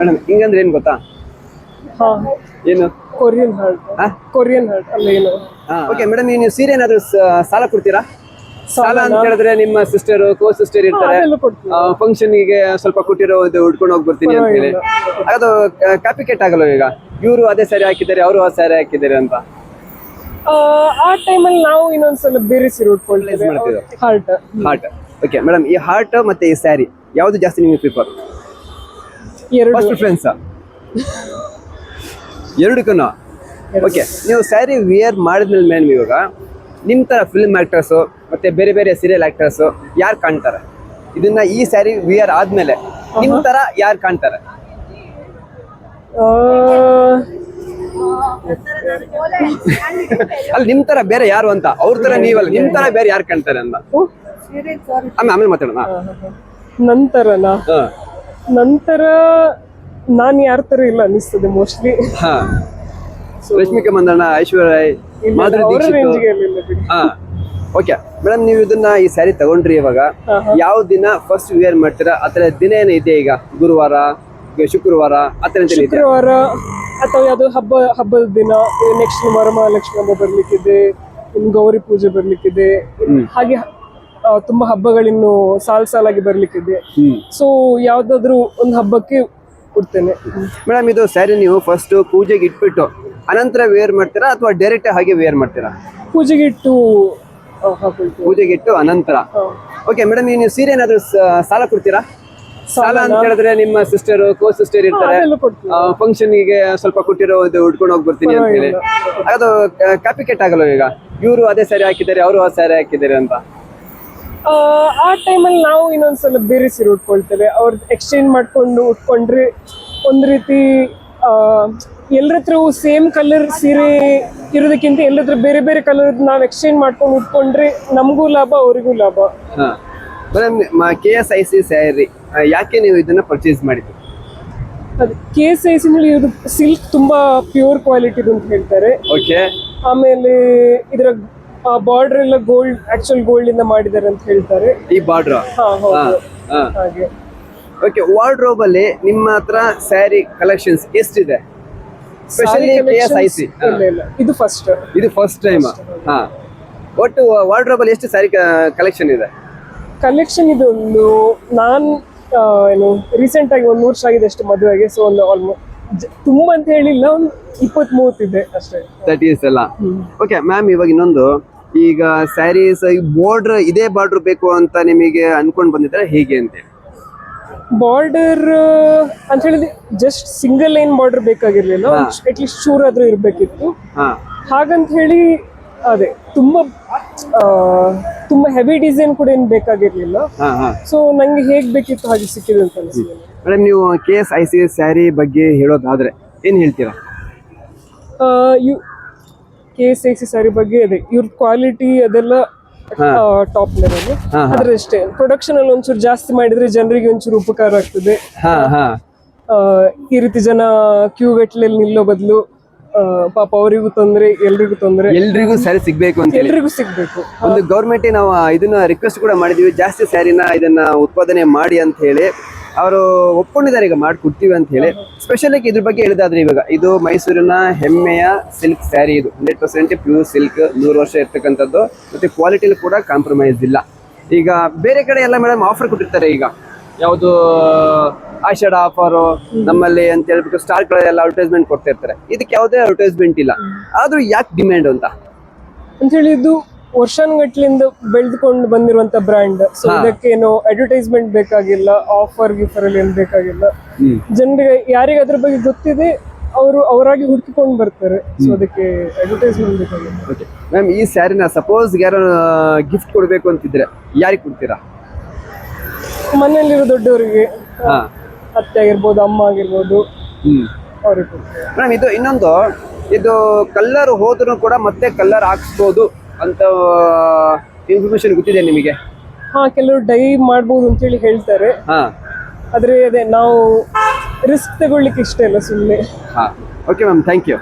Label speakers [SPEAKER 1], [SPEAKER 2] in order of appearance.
[SPEAKER 1] Madam ಹಿಂಗಂದ್ರೆ ಏನ್ ಗೊತ್ತಾ?
[SPEAKER 2] ಹಾ
[SPEAKER 1] ಏನು?
[SPEAKER 2] Korean heart.
[SPEAKER 1] ಹಾ?
[SPEAKER 2] ಕೊರಿಯನ್ ಹಾರ್ಟ್ ಅಲ್ಲ ಏನು?
[SPEAKER 1] ಓಕೆ ಮೇಡಮ್, ನೀವು ಸೀರೆ ಏನಾದ್ರು ಸಾಲ ಕೊಡ್ತೀರಾ? ಸಾಲ ಅಂತ ಹೇಳಿದ್ರೆ ನಿಮ್ಮ ಸಿಸ್ಟರ್ ಕೋ ಸಿಸ್ಟರ್ ಇರ್ತಾರೆ,
[SPEAKER 2] ಅದೆಲ್ಲ ಕೊಡ್ತೀನಿ.
[SPEAKER 1] ಫಂಕ್ಷನ್ ಗೆ ಸ್ವಲ್ಪ ಕೊಟ್ಟಿರೋ ಉಡ್ಕೊಂಡು ಹೋಗಿ ಬರ್ತೀನಿ ಅಂತ ಹೇಳಿ, ಅದು ಕಾಪಿ ಕೆಟ್ ಆಗಲ್ಲ. ಈಗ ಇವರು ಅದೇ ಸ್ಯಾರಿ ಹಾಕಿದ್ದಾರೆ, ಅವರು ಆ ಸ್ಯಾರಿ ಹಾಕಿದ್ದಾರೆ ಅಂತ
[SPEAKER 2] ಆ ಟೈಮಲ್ಲಿ ನಾವು ಇನ್ನೊಂದ್ಸಲ ಬೇರೆ ಸೀರೆ ಉಟ್ಕೊಳ್ತೇವೆ.
[SPEAKER 1] ಮಾಡ್ತೀವಿ.
[SPEAKER 2] ಹಾರ್ಟ್.
[SPEAKER 1] ಹಾರ್ಟ್. ಓಕೆ ಮೇಡಮ್, ಈ ಹಾರ್ಟ್ ಮತ್ತೆ ಈ ಸ್ಯಾರಿ ಯಾವ್ದು ಜಾಸ್ತಿ ನಿಮಗೆ ಪ್ರಿಫರ್?
[SPEAKER 2] ಎರಡು.
[SPEAKER 1] ಫಸ್ಟ್ ಪ್ರಿಫರೆನ್ಸ್ ಎರಡಕ್ಕೂ. ಓಕೆ, ನೀವು ಸ್ಯಾರಿ ವಿಯರ್ ಮಾಡಿದ್ಮೇಲೆ ಮೇಡಮ್ ಇವಾಗ ನಿಮ್ಮ ಥರ ಫಿಲ್ಮ್ ಆ್ಯಕ್ಟರ್ಸು ಮತ್ತು ಬೇರೆ ಬೇರೆ ಸೀರಿಯಲ್ ಆ್ಯಕ್ಟರ್ಸು ಯಾರು ಕಾಣ್ತಾರೆ? ಇದನ್ನ ಈ ಸ್ಯಾರಿ ವಿಯರ್ ಆದಮೇಲೆ ನಿಮ್ಮ ಥರ ಯಾರು ಕಾಣ್ತಾರೆ? ಅಲ್ಲಿ ನಿಮ್ಮ ಥರ ಬೇರೆ ಯಾರು ಅಂತ, ಅವ್ರ ಥರ ನೀವಲ್ಲ, ನಿಮ್ಮ ಥರ ಬೇರೆ ಯಾರು ಕಾಣ್ತಾರೆ ಅಂತ ಆಮೇಲೆ ಮಾತಾಡೋಣ.
[SPEAKER 2] ನಂತರನಾ? ನಂತರ ನಾನು ಯಾರ ಥರ ಇಲ್ಲ ಅನ್ನಿಸ್ತದೆ ಮೋಸ್ಟ್ಲಿ.
[SPEAKER 1] ಹಾಂ, ರಶ್ಮಿಕಾ ಮಂದಣ್ಣ, ಐಶ್ವರ್ಯ ರಾಯ್, ಮಾಧುರಿ ದೀಕ್ಷಿತ್. ಹಾ, ಓಕೆ ಮೇಡಮ್, ನೀವು ಇದನ್ನ ಈ ಸ್ಯಾರಿ ತಗೊಂಡ್ರಿ, ಇವಾಗ ಯಾವ ದಿನ ಫಸ್ಟ್ ವೇರ್ ಮಾಡ್ತೀರಾ? ಆತರ ದಿನ ಏನೋ ಇದೆ? ಈಗ ಗುರುವಾರ, ಶುಕ್ರವಾರ, ಆತರ
[SPEAKER 2] ಶುಕ್ರವಾರ ಅಥವಾ ಯಾವ್ದು ಹಬ್ಬದ ದಿನ. ನೆಕ್ಸ್ಟ್ ವರಮಹಾಲಕ್ಷ್ಮಿ ಹಬ್ಬ ಬರ್ಲಿಕ್ಕಿದೆ, ಇನ್ನು ಗೌರಿ ಪೂಜೆ ಬರ್ಲಿಕ್ಕಿದೆ, ಹಾಗೆ ತುಂಬಾ ಹಬ್ಬಗಳಿನ್ನು ಸಾಲಾಗಿ ಬರ್ಲಿಕ್ಕಿದೆ. ಸೊ ಯಾವ್ದಾದ್ರು ಒಂದು ಹಬ್ಬಕ್ಕೆ ಕೊಡ್ತೇನೆ.
[SPEAKER 1] ಮೇಡಮ್, ಇದು ಸ್ಯಾರಿ ನೀವು ಫಸ್ಟ್ ಪೂಜೆಗೆ ಇಟ್ಬಿಟ್ಟು ಅನಂತರ ವೇರ್ ಮಾಡ್ತೀರಾ ಅಥವಾ ಡೈರೆಕ್ಟ್ ಹಾಗೆ ವೇರ್ ಮಾಡ್ತೀರಾ?
[SPEAKER 2] ಪೂಜೆಗೆ ಇಟ್ಟು ಹಾಕೊಳ್ತೇವೆ.
[SPEAKER 1] ಪೂಜೆಗೆ ಇಟ್ಟು ಅನಂತರ. ಓಕೆ ಮೇಡಮ್, ನೀವು ಸೀರೆ ಏನಾದ್ರು ಸಾಲ ಕೊಡ್ತೀರಾ? ಸಾಲ ಅಂತ ಹೇಳಿದ್ರೆ ನಿಮ್ಮ ಸಿಸ್ಟರ್ ಕೋ ಸಿಸ್ಟರ್ ಇರ್ತಾರೆ, ಫಂಕ್ಷನ್ ಗೆ ಸ್ವಲ್ಪ ಕೊಟ್ಟಿರೋ ಉಡ್ಕೊಂಡು ಹೋಗಿ ಬರ್ತೀನಿ ಅಂತ ಹೇಳಿ, ಅದು ಕಾಪಿ ಕೆಟ್ ಆಗಲ್ಲ. ಈಗ ಇವರು ಅದೇ ಸ್ಯಾರಿ ಹಾಕಿದ್ದಾರೆ, ಅವರು ಆ ಸ್ಯಾರಿ ಹಾಕಿದ್ದಾರೆ ಅಂತ
[SPEAKER 2] ಆ ಟೈಮಲ್ಲಿ ನಾವು ಇನ್ನೊಂದ್ಸಲ ಬೇರೆ ಸೀರೆ ಉಟ್ಕೊಳ್ತೇವೆ. ಅವ್ರದ್ದು ಎಕ್ಸ್ಚೇಂಜ್ ಮಾಡ್ಕೊಂಡು ಉಟ್ಕೊಂಡ್ರೆ ಒಂದ್ ರೀತಿ ಎಲ್ಲರ ಹತ್ರವು ಸೇಮ್ ಕಲರ್ ಸೀರೆ ಇರೋದಕ್ಕಿಂತ ಎಲ್ಲರ ಹತ್ರ ಬೇರೆ ಬೇರೆ ಕಲರ್ ನಾವು ಎಕ್ಸ್ಚೇಂಜ್ ಮಾಡ್ಕೊಂಡು ಉಟ್ಕೊಂಡ್ರೆ ನಮಗೂ ಲಾಭ, ಅವರಿಗೂ ಲಾಭ.
[SPEAKER 1] ಮೇಡಮ್, KSIC ಸ್ಯಾರಿ ಯಾಕೆ ನೀವು ಇದನ್ನ ಪರ್ಚೇಸ್ ಮಾಡಿದ್ರಿ?
[SPEAKER 2] ಅದು KSIC ನಲ್ಲಿ ಇದು ಸಿಲ್ಕ್ ತುಂಬಾ ಪ್ಯೂರ್ ಕ್ವಾಲಿಟಿ ಅಂತ ಹೇಳ್ತಾರೆ.
[SPEAKER 1] ಓಕೆ,
[SPEAKER 2] ಆಮೇಲೆ ಇದರ ಬಾರ್ಡರ್ ಎಲ್ಲ ಗೋಲ್ಡ್, ಆಕ್ಚುಯಲ್ ಗೋಲ್ಡ್ ಇಂದ ಮಾಡಿದ್ದಾರೆ ಅಂತ ಹೇಳ್ತಾರೆ.
[SPEAKER 1] ಈ ಬಾರ್ಡರ್.
[SPEAKER 2] ಹಾಗೆ.
[SPEAKER 1] ಓಕೆ, ವಾರ್ಡ್ರೋಬ್ ಅಲ್ಲಿ ನಿಮ್ಮ ಹತ್ರ ಸ್ಯಾರಿ ಕಲೆಕ್ಷನ್ಸ್ ಎಷ್ಟಿದೆ? ಸ್ಪೆಷಲಿ KSIC
[SPEAKER 2] ಇದು ಫಸ್ಟ್ ಟೈಮ್.
[SPEAKER 1] ಹಾ, ಒಟ್ಟು ವಾರ್ಡ್ರೋಬ್ ಅಲ್ಲಿ ಎಷ್ಟು ಸ್ಯಾರಿ ಕಲೆಕ್ಷನ್ ಇದೆ?
[SPEAKER 2] ಕಲೆಕ್ಷನ್ ಇದು ಒಂದು ಏನು ರೀಸೆಂಟ್ ಆಗಿ 1 ವರ್ಷ ಆಗಿದೆ ಅಷ್ಟೇ ಮದುವೆಗೆ. ಸೊ ಒಂದು ಆಲ್ಮೋಸ್ಟ್ ತುಂಬಾ ಅಂತ ಹೇಳಿಲ್ಲ, ಒಂದು 20-30 ಇದೆ ಅಷ್ಟೇ.
[SPEAKER 1] 30 ಎಲ್ಲ. ಓಕೆ ಮ್ಯಾಮ್, ಇವಾಗ ಇನ್ನೊಂದು, ಈಗ ಸ್ಯಾರೀಸ್ ಬಾರ್ಡರ್ ಇದೇ ಬಾರ್ಡರ್ ಬೇಕು ಅಂತ ನಿಮಗೆ ಅನ್ಕೊಂಡ್ ಬಂದಿದ್ರೆ ಹೇಗೆ ಅಂತ?
[SPEAKER 2] ಬಾರ್ಡರ್ ಅಂತ ಹೇಳಿದ್ರೆ ಜಸ್ಟ್ ಸಿಂಗಲ್ ಲೈನ್ ಬಾರ್ಡರ್ ಬೇಕಾಗಿರ್ಲಿಲ್ಲ, ಅಟ್ಲೀಸ್ಟ್ ಚೂರ್ ಆದ್ರೂ ಇರ್ಬೇಕಿತ್ತು. ಹಾಗಂತ ಹೇಳಿ ಅದೇ ತುಂಬಾ ಹೆವಿ ಡಿಸೈನ್ ಕೂಡ ಏನ್ ಬೇಕಾಗಿರ್ಲಿಲ್ಲ. ಸೊ ನಂಗೆ ಹೇಗ್ ಬೇಕಿತ್ತು ಹಾಗೆ ಸಿಕ್ಕಿದೆ ಅಂತ ಅನಿಸಿದೆ.
[SPEAKER 1] ಮೇಡಮ್, ನೀವು KSIC ಸ್ಯಾರಿ ಬಗ್ಗೆ ಹೇಳೋದಾದ್ರೆ ಏನ್ ಹೇಳ್ತೀರಾ?
[SPEAKER 2] KSIC ಸ್ಯಾರಿ ಬಗ್ಗೆ ಅದೇ ಇವ್ರ ಕ್ವಾಲಿಟಿ ಅದೆಲ್ಲ ಟಾಪ್ ಲೆವೆಲ್. ಆದ್ರೆ ಅಷ್ಟೇ ಪ್ರೊಡಕ್ಷನ್ ಅಲ್ಲಿ ಒಂಚೂರು ಜಾಸ್ತಿ ಮಾಡಿದ್ರೆ ಜನರಿಗೆ ಒಂಚೂರು ಉಪಕಾರ ಆಗ್ತದೆ. ಈ ರೀತಿ ಜನ ಕ್ಯೂ ಗಟ್ಟಲೆಯಲ್ಲಿ ನಿಲ್ಲೋ ಬದಲು ಪಾಪ ಅವರಿಗೂ ತೊಂದ್ರೆ, ಎಲ್ರಿಗೂ
[SPEAKER 1] ಸ್ಯಾರಿ ಸಿಗ್ಬೇಕು ಅಂತ
[SPEAKER 2] ಎಲ್ರಿಗೂ ಸಿಗ್ಬೇಕು.
[SPEAKER 1] ಒಂದು ಗೌರ್ಮೆಂಟ್ ನಾವು ಇದನ್ನ ರಿಕ್ವೆಸ್ಟ್ ಕೂಡ ಮಾಡಿದೀವಿ, ಜಾಸ್ತಿ ಸ್ಯಾರಿನ ಇದನ್ನ ಉತ್ಪಾದನೆ ಮಾಡಿ ಅಂತ ಹೇಳಿ. ಅವರು ಒಪ್ಕೊಂಡಿದ್ದಾರೆ, ಈಗ ಮಾಡ್ಕೊಡ್ತೀವಿ ಅಂತ ಹೇಳಿ. ಸ್ಪೆಷಲ್ ಆಗಿ ಇದ್ರ ಬಗ್ಗೆ ಹೇಳಿದಾದ್ರೆ, ಇವಾಗ ಇದು ಮೈಸೂರಿನ ಹೆಮ್ಮೆಯ ಸಿಲ್ಕ್ ಸ್ಯಾರಿ, ಇದು 100% ಪ್ಯೂರ್ ಸಿಲ್ಕ್, 100 ವರ್ಷ ಇರ್ತಕ್ಕಂಥದ್ದು, ಮತ್ತೆ ಕ್ವಾಲಿಟಿಲಿ ಕೂಡ ಕಾಂಪ್ರಮೈಸ್ ಇಲ್ಲ. ಈಗ ಬೇರೆ ಕಡೆ ಎಲ್ಲ ಮೇಡಮ್ ಆಫರ್ ಕೊಟ್ಟಿರ್ತಾರೆ, ಈಗ ಯಾವುದು ಆಷಾಢ ಆಫರು ನಮ್ಮಲ್ಲಿ ಅಂತ ಹೇಳ್ಬಿಟ್ಟು ಸ್ಟಾರ್ ಗಳೆಲ್ಲ ಅಡ್ವರ್ಟೈಸ್ಮೆಂಟ್ ಕೊಡ್ತಾ ಇರ್ತಾರೆ. ಇದಕ್ಕೆ ಯಾವುದೇ ಅಡ್ವರ್ಟೈಸ್ಮೆಂಟ್ ಇಲ್ಲ, ಆದ್ರೂ ಯಾಕೆ ಡಿಮ್ಯಾಂಡ್ ಅಂತ
[SPEAKER 2] ಹೇಳಿ ಇದು ವರ್ಷಾನುಗಟ್ಲಿಂದ ಬೆಳೆದುಕೊಂಡು ಬಂದಿರುವಂತ ಬ್ರ್ಯಾಂಡ್. ಸೊ ಇದಕ್ಕೇನು ಅಡ್ವರ್ಟೈಸ್ಮೆಂಟ್ ಬೇಕಾಗಿಲ್ಲ, ಆಫರ್ ಗಿಫರ್ ಅಲ್ಲಿ ಏನ್ ಬೇಕಾಗಿಲ್ಲ. ಜನರಿಗೆ ಯಾರಿಗೆ ಅದ್ರ ಬಗ್ಗೆ ಗೊತ್ತಿದೆ ಅವರಾಗಿ ಹುಡುಕಿಕೊಂಡು ಬರ್ತಾರೆ. ಸೊ ಅದಕ್ಕೆ ಅಡ್ವರ್ಟೈಸ್ಮೆಂಟ್ ಬೇಕಾಗಿಲ್ಲ.
[SPEAKER 1] ಓಕೆ ಮ್ಯಾಮ್, ಈ ಸ್ಯಾರಿನ ಸಪೋಸ್ ಯಾರು ಗಿಫ್ಟ್ ಕೊಡ್ಬೇಕು ಅಂತಿದ್ರೆ ಯಾರಿಗೆ ಕೊಡ್ತೀರಾ?
[SPEAKER 2] ಮನೆಯಲ್ಲಿರೋ ದೊಡ್ಡವರಿಗೆ, ಅತ್ತೆ ಆಗಿರ್ಬೋದು, ಅಮ್ಮ ಆಗಿರ್ಬೋದು, ಅವ್ರಿಗೆ ಕೊಡ್ತಾರೆ.
[SPEAKER 1] ಮೇಡಮ್, ಇದು ಇನ್ನೊಂದು, ಇದು ಕಲರ್ ಹೋದ್ರೂ ಕೂಡ ಮತ್ತೆ ಕಲರ್ ಹಾಕ್ಸ್ಬೋದು ಅಂತ ಇನ್ಫಾರ್ಮೇಶನ್ ಗೊತ್ತಿದೆ ನಿಮಗೆ?
[SPEAKER 2] ಕೆಲವರು ಡೈ ಮಾಡ್ಬೋದು ಅಂತ ಹೇಳಿ ಹೇಳ್ತಾರೆ. ಆದ್ರೆ ಅದೇ ನಾವು ರಿಸ್ಕ್ ತಗೊಳ್ಳಿಕ್ಕೆ ಇಷ್ಟ ಇಲ್ಲ ಸುಮ್ಮನೆ.
[SPEAKER 1] Okay ma'am, thank you.